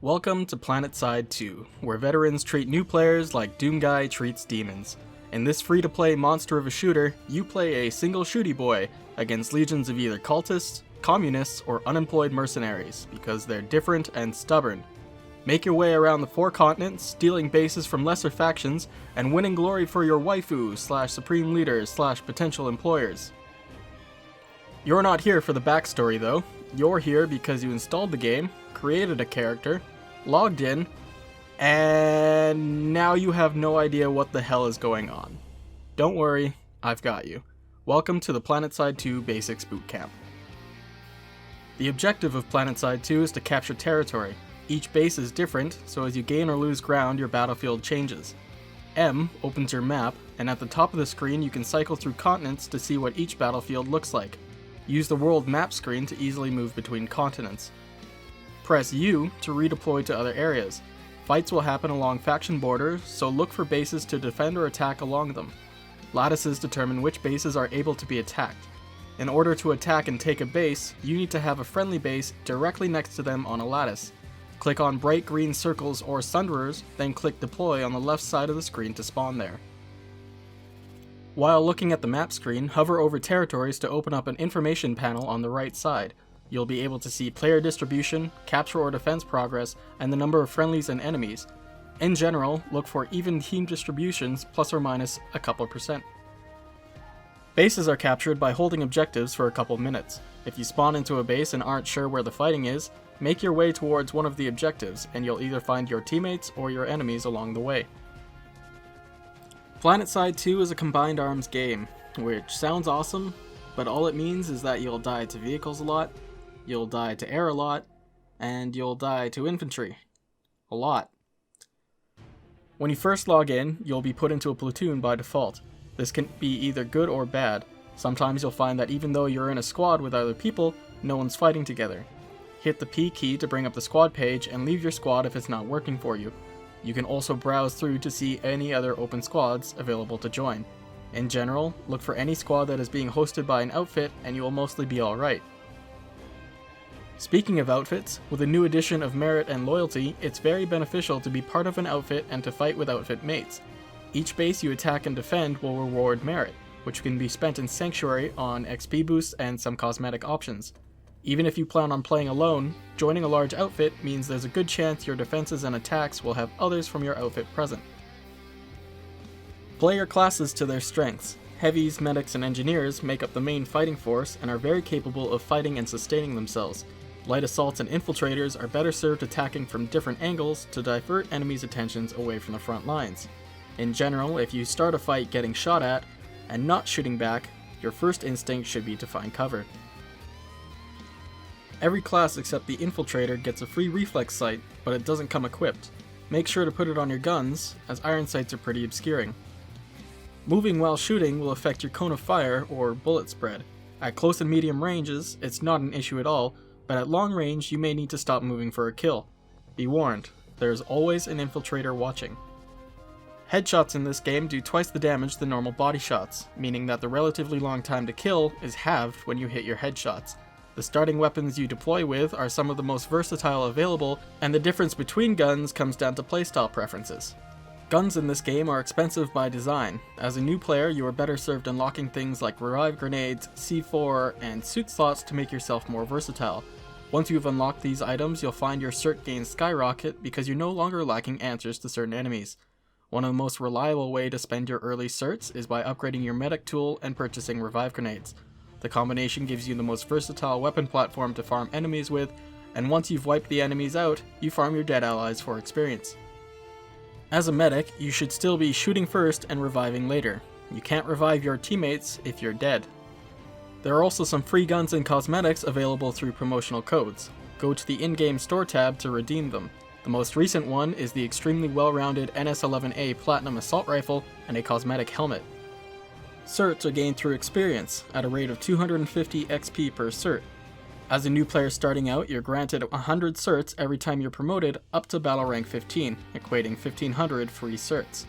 Welcome to Planetside 2, where veterans treat new players like Doomguy treats demons. In this free-to-play monster of a shooter, you play a single shooty boy against legions of either cultists, communists, or unemployed mercenaries, because they're different and stubborn. Make your way around the 4 continents, stealing bases from lesser factions, and winning glory for your waifu / supreme leaders / potential employers. You're not here for the backstory though. You're here because you installed the game, created a character, logged in, and now you have no idea what the hell is going on. Don't worry, I've got you. Welcome to the Planetside 2 Basics Bootcamp. The objective of Planetside 2 is to capture territory. Each base is different, so as you gain or lose ground, your battlefield changes. M opens your map, and at the top of the screen you can cycle through continents to see what each battlefield looks like. Use the world map screen to easily move between continents. Press U to redeploy to other areas. Fights will happen along faction borders, so look for bases to defend or attack along them. Lattices determine which bases are able to be attacked. In order to attack and take a base, you need to have a friendly base directly next to them on a lattice. Click on bright green circles or sunderers, then click deploy on the left side of the screen to spawn there. While looking at the map screen, hover over territories to open up an information panel on the right side. You'll be able to see player distribution, capture or defense progress, and the number of friendlies and enemies. In general, look for even team distributions plus or minus a couple percent. Bases are captured by holding objectives for a couple minutes. If you spawn into a base and aren't sure where the fighting is, make your way towards one of the objectives and you'll either find your teammates or your enemies along the way. Planetside 2 is a combined arms game, which sounds awesome, but all it means is that you'll die to vehicles a lot, you'll die to air a lot, and you'll die to infantry. A lot. When you first log in, you'll be put into a platoon by default. This can be either good or bad. Sometimes you'll find that even though you're in a squad with other people, no one's fighting together. Hit the P key to bring up the squad page and leave your squad if it's not working for you. You can also browse through to see any other open squads available to join. In general, look for any squad that is being hosted by an outfit and you will mostly be alright. Speaking of outfits, with a new addition of merit and loyalty, it's very beneficial to be part of an outfit and to fight with outfit mates. Each base you attack and defend will reward merit, which can be spent in Sanctuary on XP boosts and some cosmetic options. Even if you plan on playing alone, joining a large outfit means there's a good chance your defenses and attacks will have others from your outfit present. Play your classes to their strengths. Heavies, medics, and engineers make up the main fighting force and are very capable of fighting and sustaining themselves. Light assaults and infiltrators are better served attacking from different angles to divert enemies' attentions away from the front lines. In general, if you start a fight getting shot at and not shooting back, your first instinct should be to find cover. Every class except the infiltrator gets a free reflex sight, but it doesn't come equipped. Make sure to put it on your guns, as iron sights are pretty obscuring. Moving while shooting will affect your cone of fire or bullet spread. At close and medium ranges, it's not an issue at all, but at long range you may need to stop moving for a kill. Be warned, there is always an infiltrator watching. Headshots in this game do twice the damage than normal body shots, meaning that the relatively long time to kill is halved when you hit your headshots. The starting weapons you deploy with are some of the most versatile available, and the difference between guns comes down to playstyle preferences. Guns in this game are expensive by design. As a new player, you are better served unlocking things like revive grenades, C4, and suit slots to make yourself more versatile. Once you've unlocked these items, you'll find your cert gains skyrocket because you're no longer lacking answers to certain enemies. One of the most reliable way to spend your early certs is by upgrading your medic tool and purchasing revive grenades. The combination gives you the most versatile weapon platform to farm enemies with, and once you've wiped the enemies out, you farm your dead allies for experience. As a medic, you should still be shooting first and reviving later. You can't revive your teammates if you're dead. There are also some free guns and cosmetics available through promotional codes. Go to the in-game store tab to redeem them. The most recent one is the extremely well-rounded NS11A Platinum Assault Rifle and a cosmetic helmet. Certs are gained through experience, at a rate of 250 XP per cert. As a new player starting out, you're granted 100 certs every time you're promoted up to battle rank 15, equating 1500 free certs.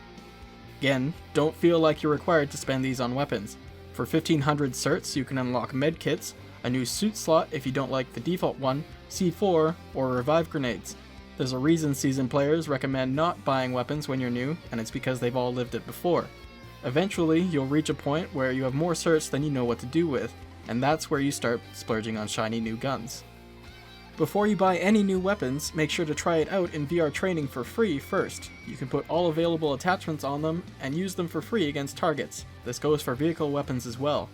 Again, don't feel like you're required to spend these on weapons. For 1500 certs, you can unlock medkits, a new suit slot if you don't like the default one, C4, or revive grenades. There's a reason seasoned players recommend not buying weapons when you're new, and it's because they've all lived it before. Eventually, you'll reach a point where you have more certs than you know what to do with, and that's where you start splurging on shiny new guns. Before you buy any new weapons, make sure to try it out in VR training for free first. You can put all available attachments on them and use them for free against targets. This goes for vehicle weapons as well.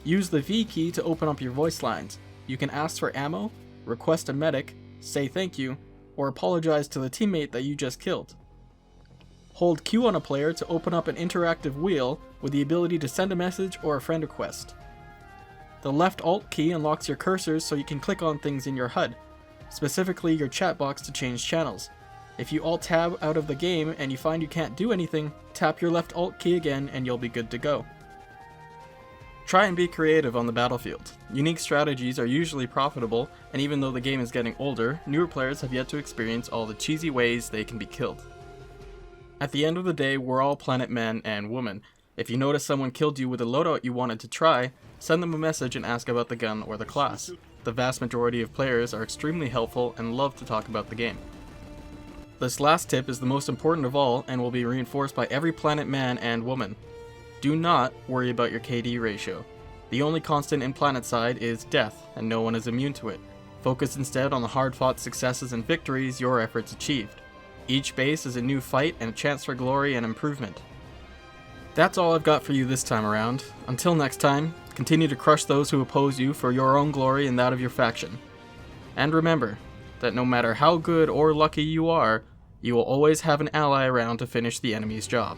Use the V key to open up your voice lines. You can ask for ammo, request a medic, say thank you, or apologize to the teammate that you just killed. Hold Q on a player to open up an interactive wheel with the ability to send a message or a friend request. The left Alt key unlocks your cursors so you can click on things in your HUD, specifically your chat box to change channels. If you Alt tab out of the game and you find you can't do anything, tap your left Alt key again and you'll be good to go. Try and be creative on the battlefield. Unique strategies are usually profitable, and even though the game is getting older, newer players have yet to experience all the cheesy ways they can be killed. At the end of the day, we're all planet men and women. If you notice someone killed you with a loadout you wanted to try, send them a message and ask about the gun or the class. The vast majority of players are extremely helpful and love to talk about the game. This last tip is the most important of all and will be reinforced by every planet man and woman. Do not worry about your KD ratio. The only constant in Planetside is death, and no one is immune to it. Focus instead on the hard-fought successes and victories your efforts achieved. Each base is a new fight and a chance for glory and improvement. That's all I've got for you this time around. Until next time, continue to crush those who oppose you for your own glory and that of your faction. And remember that no matter how good or lucky you are, you will always have an ally around to finish the enemy's job.